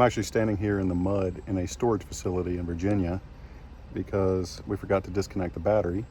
I'm actually standing here in the mud in a storage facility in Virginia because we forgot to disconnect the battery.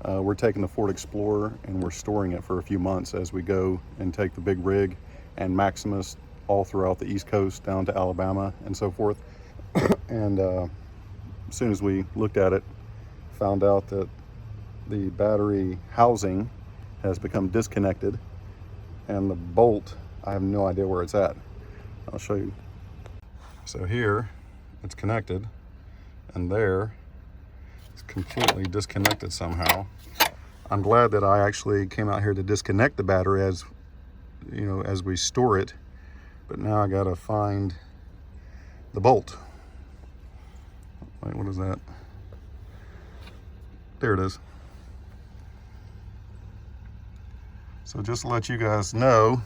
We're taking the Ford Explorer and we're storing it for a few months as we go and take the big rig and Maximus all throughout the East Coast down to Alabama and so forth. And as soon as we looked at it, found out that the battery housing has become disconnected and the bolt, I have no idea where it's at. I'll show you. So here it's connected and there it's completely disconnected somehow. I'm glad that I actually came out here to disconnect the battery as you know, as we store it, but now I gotta find the bolt. Wait, what is that? There it is. So just to let you guys know,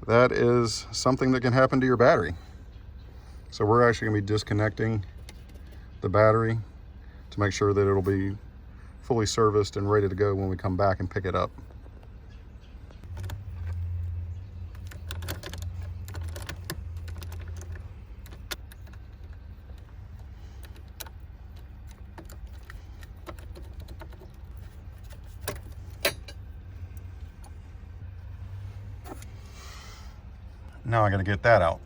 that is something that can happen to your battery. So we're actually gonna be disconnecting the battery to make sure that it'll be fully serviced and ready to go when we come back and pick it up. Now I gotta get that out.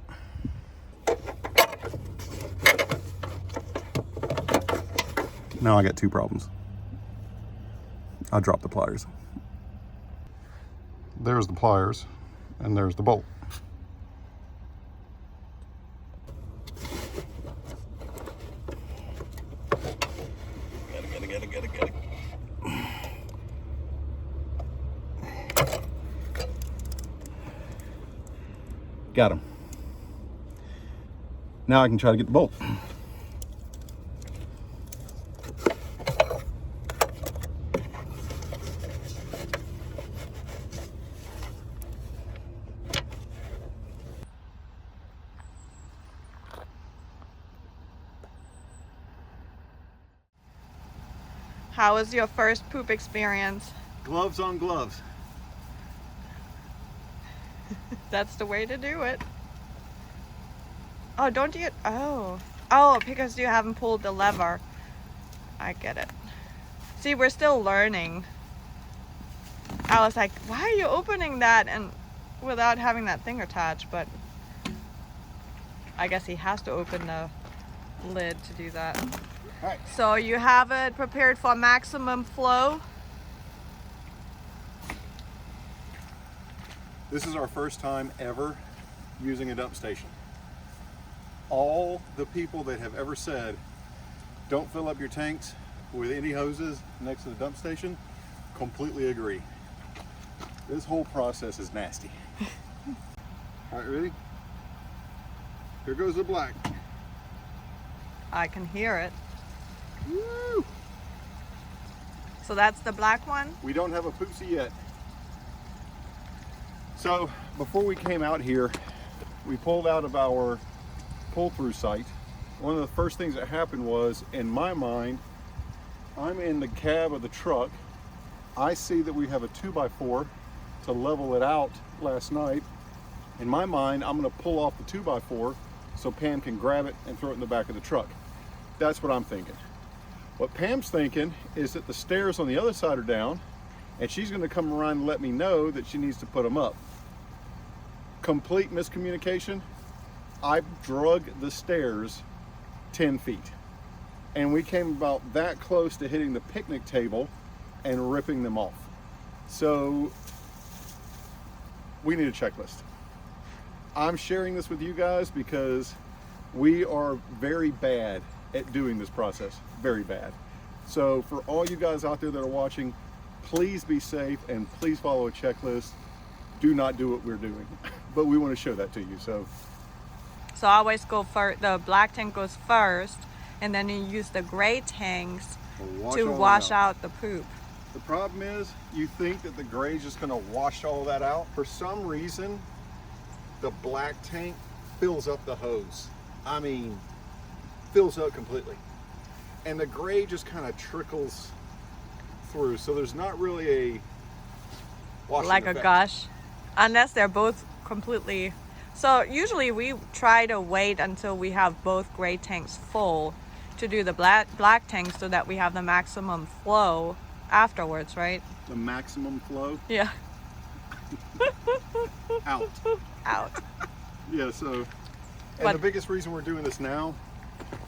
Now I got two problems. I dropped the pliers. There's the pliers and there's the bolt. Get it. Got him. Now I can try to get the bolt. How was your first poop experience? Gloves on gloves. That's the way to do it. Oh, don't you? Oh, because you haven't pulled the lever. I get it. See, we're still learning. I was like, why are you opening that and without having that thing attached? But I guess he has to open the lid to do that. All right. So you have it prepared for maximum flow. This is our first time ever using a dump station. All the people that have ever said, don't fill up your tanks with any hoses next to the dump station, completely agree. This whole process is nasty. All right, ready? Here goes the black. I can hear it. Woo! So that's the black one? We don't have a poopsie yet. So before we came out here, we pulled out of our pull-through site. One of the first things that happened was, in my mind, I'm in the cab of the truck. I see that we have a 2x4 to level it out last night. In my mind, I'm gonna pull off the 2x4 so Pam can grab it and throw it in the back of the truck. That's what I'm thinking. What Pam's thinking is that the stairs on the other side are down and she's gonna come around and let me know that she needs to put them up. Complete miscommunication. I drug the stairs 10 feet and we came about that close to hitting the picnic table and ripping them off. So we need a checklist. I'm sharing this with you guys because we are very bad at doing this process, very bad. So for all you guys out there that are watching, please be safe and please follow a checklist. Do not do what we're doing, but we want to show that to you. So I always go first, the black tank goes first, and then you use the gray tanks to wash out the poop. The problem is, you think that the gray is just gonna wash all that out. For some reason, the black tank fills up the hose. I mean, fills up completely. And the gray just kind of trickles through. So there's not really a washing like effect. A gush, unless they're both completely So usually we try to wait until we have both gray tanks full to do the black tanks so that we have the maximum flow afterwards, right? The maximum flow Yeah. out. Out. Yeah, so, and But- the biggest reason we're doing this now,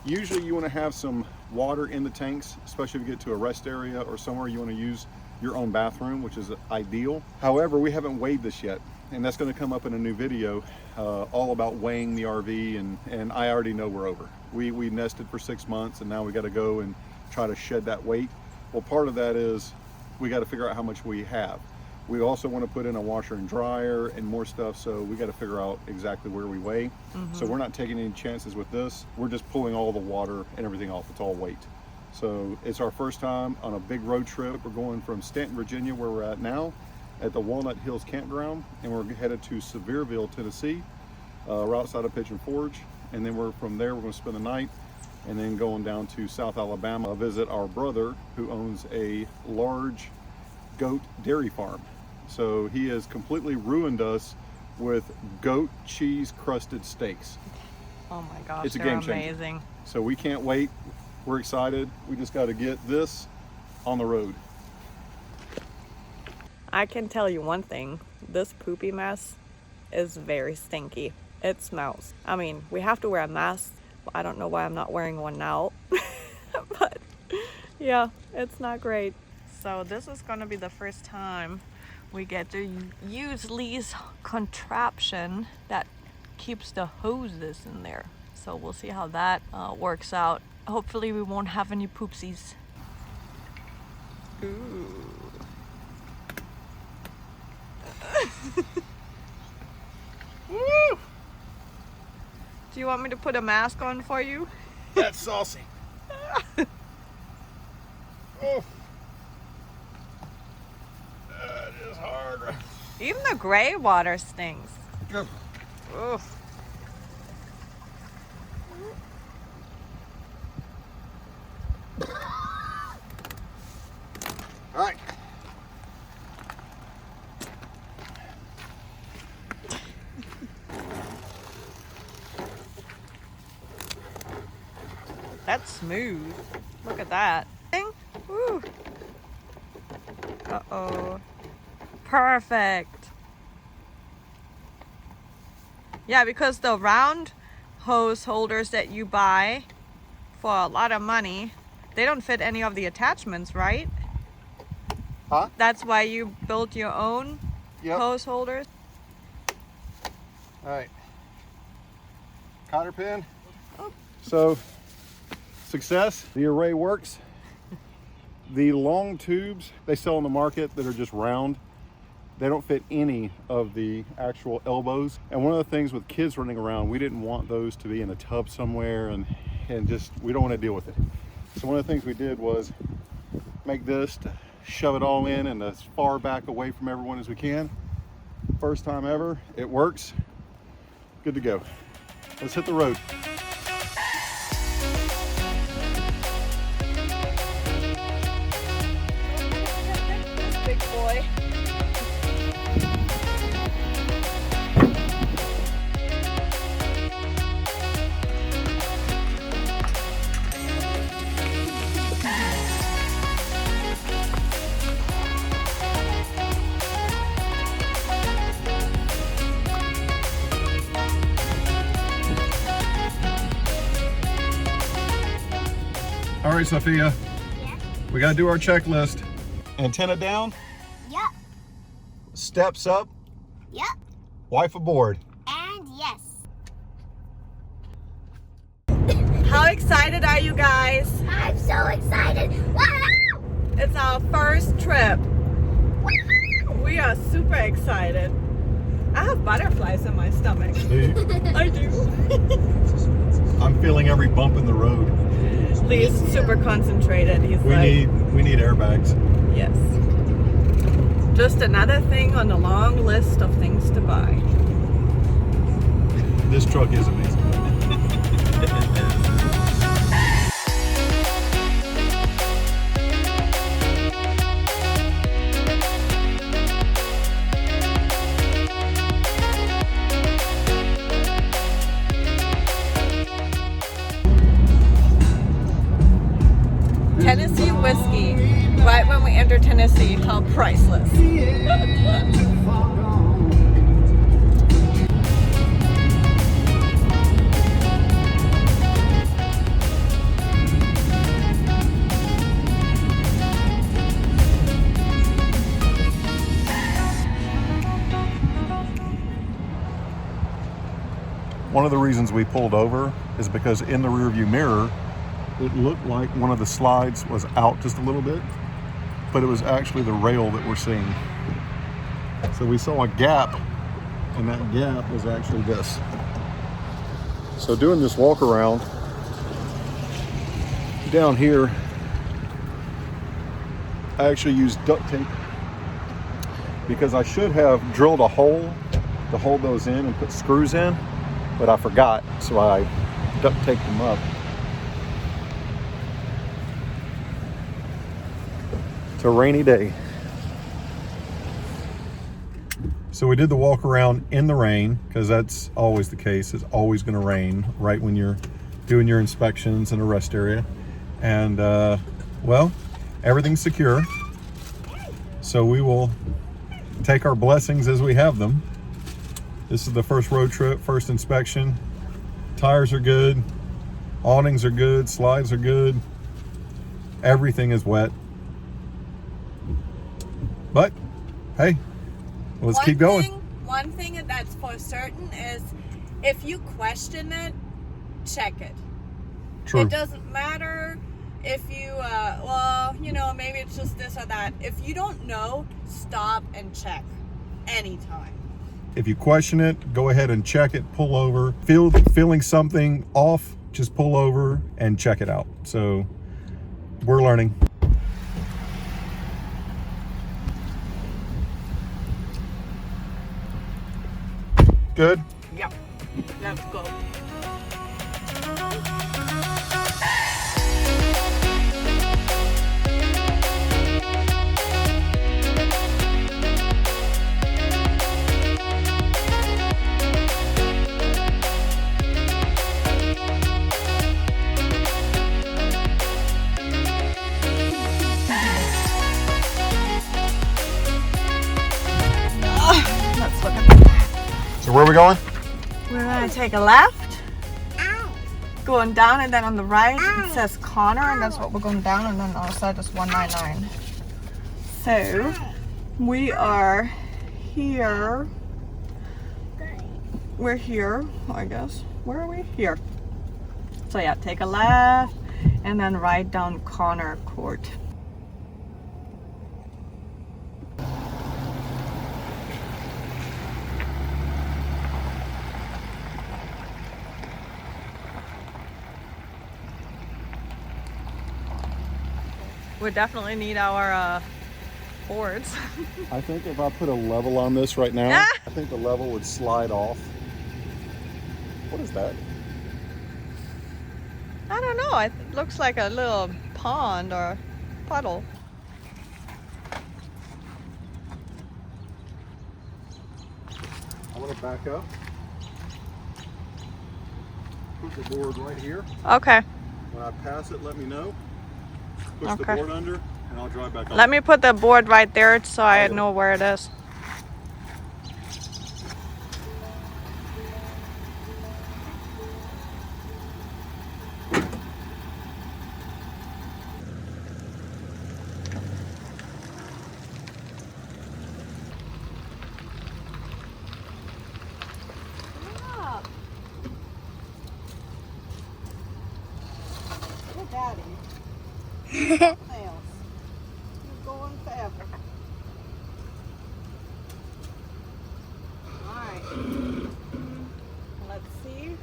usually you want to have some water in the tanks, especially if you get to a rest area or somewhere you want to use your own bathroom, which is ideal. However, we haven't weighed this yet, and that's going to come up in a new video all about weighing the RV, and I already know we're over. We nested for 6 months, and now we got to go and try to shed that weight. Well, part of that is we got to figure out how much we have. We also want to put in a washer and dryer and more stuff, so we got to figure out exactly where we weigh. So we're not taking any chances with this. We're just pulling all the water and everything off. It's all weight. So it's our first time on a big road trip. We're going from Stanton, Virginia, where we're at now, at the Walnut Hills Campground, and we're headed to Sevierville, Tennessee. We're outside of Pigeon Forge, and then from there we're going to spend the night, and then going down to South Alabama, visit our brother who owns a large goat dairy farm. So he has completely ruined us with goat cheese crusted steaks. Oh my gosh, It's a they're game changer. amazing. So we can't wait. We're excited. We just got to get this on the road. I can tell you one thing, this poopy mess is very stinky. It smells. I mean, we have to wear a mask. I don't know why I'm not wearing one now. But yeah, it's not great. So this is going to be the first time we get to use Lee's contraption that keeps the hoses in there. So we'll see how that works out. Hopefully we won't have any poopsies. Ooh. Woo! Do you want me to put a mask on for you? That's saucy. Oh. That is hard. Even the gray water stings. Go. Ugh. All right. That's smooth. Look at that. Woo. Uh-oh. Perfect. Yeah, because the round hose holders that you buy for a lot of money, they don't fit any of the attachments, right? Huh? That's why you built your own Yep. hose holders? All right. Cotter pin. Oh. So, success. The array works. The long tubes they sell on the market that are just round, they don't fit any of the actual elbows. And one of the things with kids running around, we didn't want those to be in a tub somewhere and just, we don't want to deal with it. So one of the things we did was make this to shove it all in and as far back away from everyone as we can. First time ever, it works. Good to go. Let's hit the road. Big boy. All right, Sophia, Yeah. we got to do our checklist. Antenna down, Yep. steps up, Yep. wife aboard. And yes. How excited are you guys? I'm so excited. Wow! It's our first trip. We are super excited. I have butterflies in my stomach. I do. I'm feeling every bump in the road. Lee's super concentrated. He's We need airbags. yes. Just another thing on the long list of things to buy. This truck is amazing. One of the reasons we pulled over is because in the rearview mirror, it looked like one of the slides was out just a little bit, but it was actually the rail that we're seeing. So we saw a gap, and that gap was actually this. So doing this walk around down here, I actually used duct tape because I should have drilled a hole to hold those in and put screws in, but I forgot, so I duct taped them up. It's a rainy day. So we did the walk around in the rain, because that's always the case. It's always going to rain right when you're doing your inspections in a rest area. And well, everything's secure. So we will take our blessings as we have them. This is the first road trip, first inspection. Tires are good, awnings are good, slides are good. Everything is wet. But hey, let's keep going. One thing that's for certain is if you question it, check it. True. It doesn't matter if you, well, you know, maybe it's just this or that. If you don't know, stop and check anytime. If you question it, go ahead and check it, pull over. Feeling something off, just pull over and check it out. So we're learning. Good? Yeah, let's go. Let's look at that. So where are we going? We're gonna take a left, Ow. going down, and then on the right it says Connor, and that's what we're going down, and then on the side is 199. So we are here. We're here, I guess. Where are we? Here. So yeah, take a left, and then right down Connor Court. We definitely need our boards. I think if I put a level on this right now, I think the level would slide off. What is that? I don't know. It looks like a little pond or puddle. I'm gonna back up. Put the board right here. Okay. When I pass it, let me know. Push Okay. the board under, and I'll drive back on. Let me put the board right there so I Okay. know where it is. Good daddy. Fails. You're going forever. Alright. Let's see.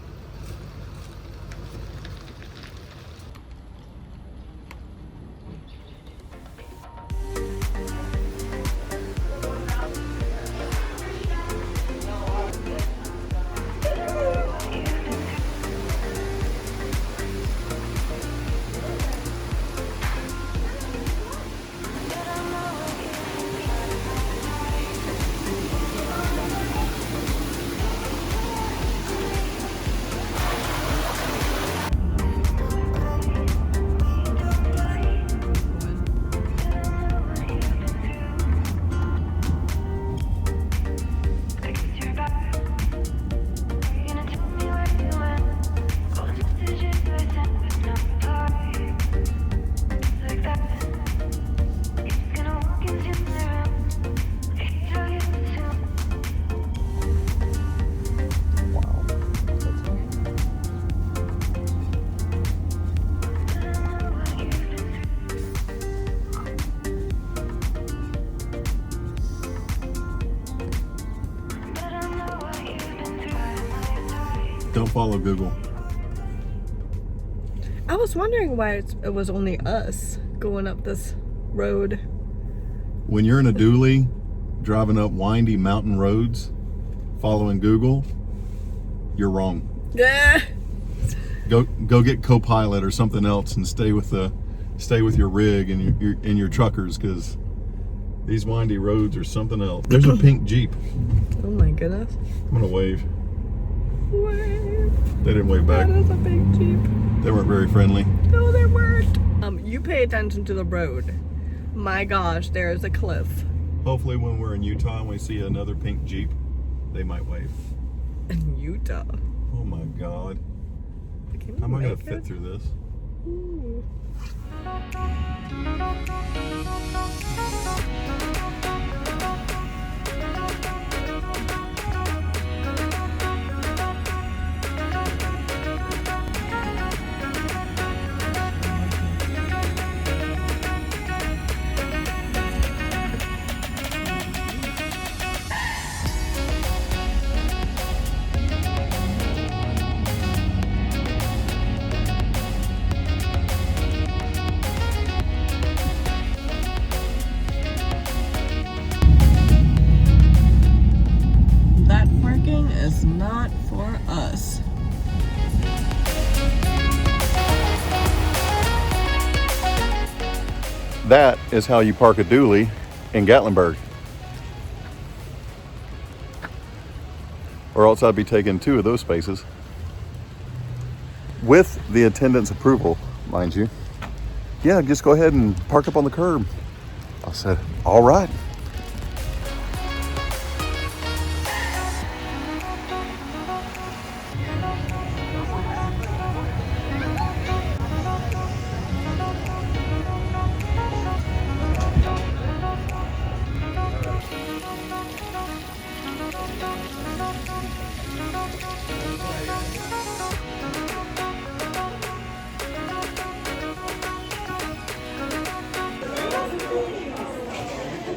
Don't follow Google. I was wondering why it was only us going up this road. When you're in a dually, driving up windy mountain roads, following Google, you're wrong. Yeah. Go get Copilot or something else and stay with your rig and your truckers, because these windy roads are something else. There's a pink Jeep. Oh my goodness. I'm gonna wave. Wave. They didn't wave back. That is a big Jeep. They weren't very friendly. No, they weren't. You pay attention to the road. My gosh, there is a cliff. Hopefully when we're in Utah and we see another pink Jeep, they might wave. In Utah. Oh my God. Can How am I gonna make fit it? through this? Ooh. That parking is not for us. That is how you park a dually in Gatlinburg. Or else I'd be taking 2 of those spaces. With the attendant's approval, mind you. Yeah, just go ahead and park up on the curb. I said, all right.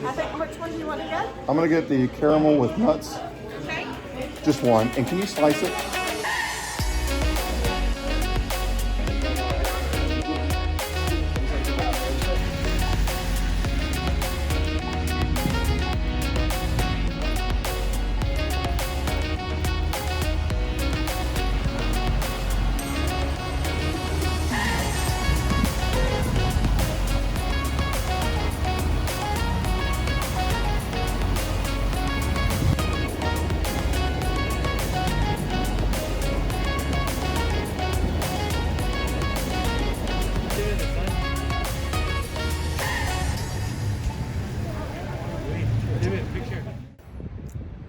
I think, which one do you want to get? I'm gonna get the caramel with nuts. Okay. Just one. And can you slice it?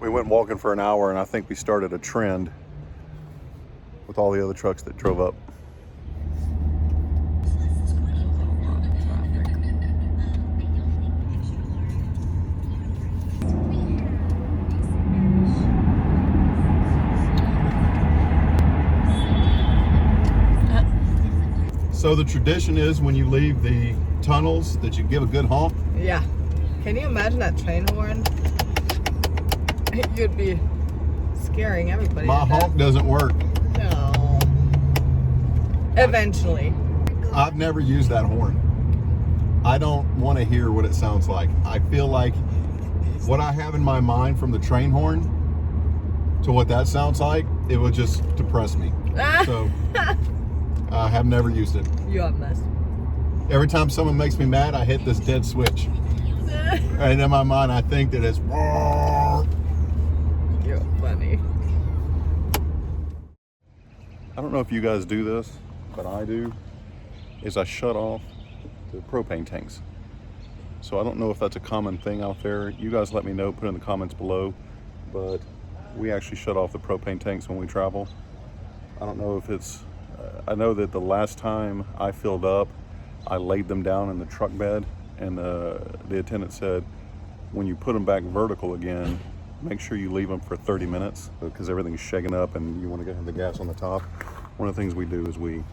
We went walking for an hour, and I think we started a trend with all the other trucks that drove up. So the tradition is when you leave the tunnels that you give a good honk. Yeah. Can you imagine that train horn? You'd be scaring everybody. My to death. honk doesn't work. No. Eventually. I've never used that horn. I don't want to hear what it sounds like. I feel like what I have in my mind from the train horn to what that sounds like, it would just depress me. So I have never used it. You're a mess. Every time someone makes me mad, I hit this dead switch. And in my mind, I think that it's... You're funny. I don't know if you guys do this, but I do, is I shut off the propane tanks. So I don't know if that's a common thing out there. You guys let me know, put it in the comments below. But we actually shut off the propane tanks when we travel. I don't know if it's, I know that the last time I filled up, I laid them down in the truck bed, and the attendant said, when you put them back vertical again, make sure you leave them for 30 minutes because everything's shaking up and you want to get the gas on the top. One of the things we do is we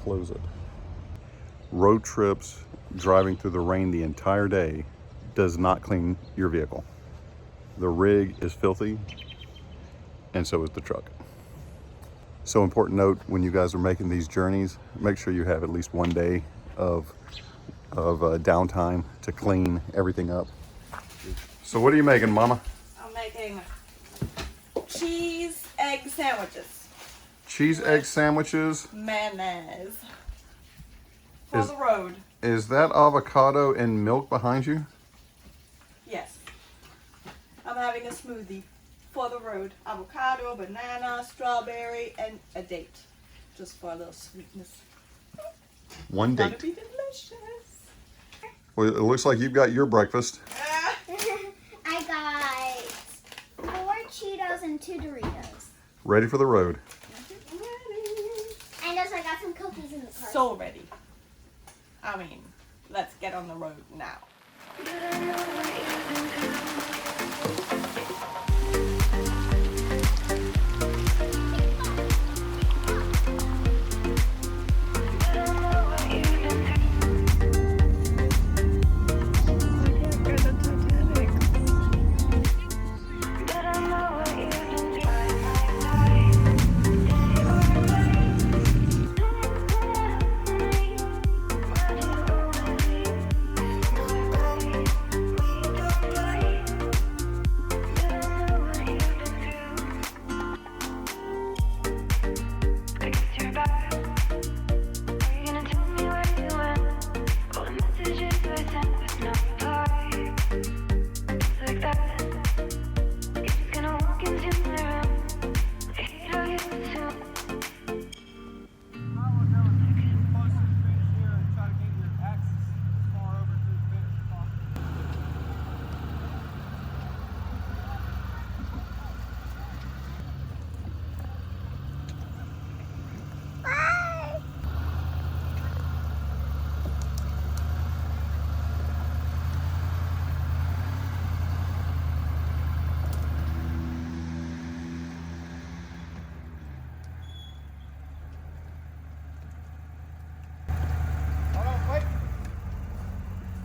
close it. Road trips, driving through the rain the entire day does not clean your vehicle. The rig is filthy, and so is the truck. So important note, when you guys are making these journeys, make sure you have at least one day of downtime to clean everything up. So what are you making, Mama? I'm making cheese egg sandwiches. Cheese egg sandwiches. Mayonnaise. For the road. Is that avocado and milk behind you? Yes. I'm having a smoothie for the road. Avocado, banana, strawberry, and a date. Just for a little sweetness. One Gonna date. be delicious. Well, it looks like you've got your breakfast. I got 4 Cheetos and 2 Doritos. Ready for the road. And also I got some cookies in the car. So ready. I mean, let's get on the road now.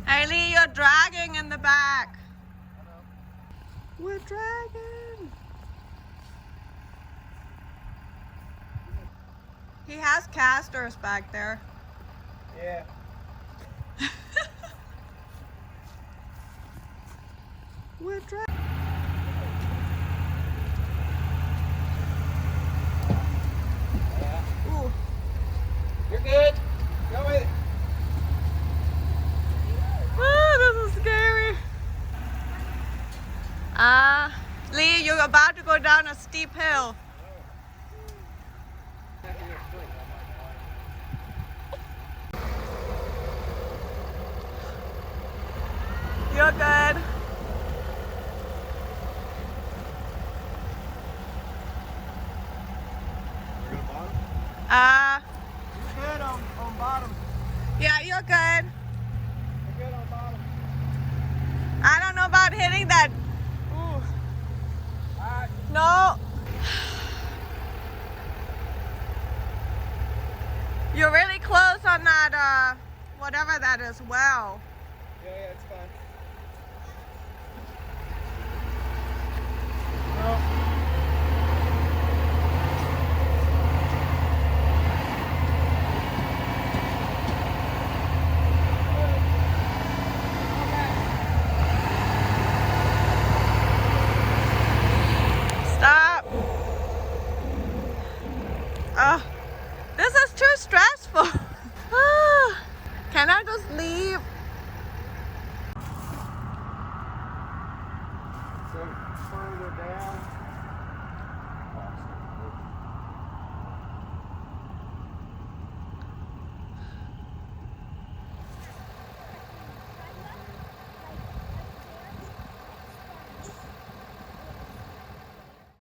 Haley, you're dragging in the back. We're dragging. He has casters back there. Yeah. We're dragging. Ooh. You're good. Go with it. This is scary. Lee, you're about to go down a steep hill. You're good. You're gonna bottom? You're good on bottom. Yeah, you're good. You're good on bottom. I don't know about hitting that. Ooh. Alright. No. You're really close on that, whatever that is, well.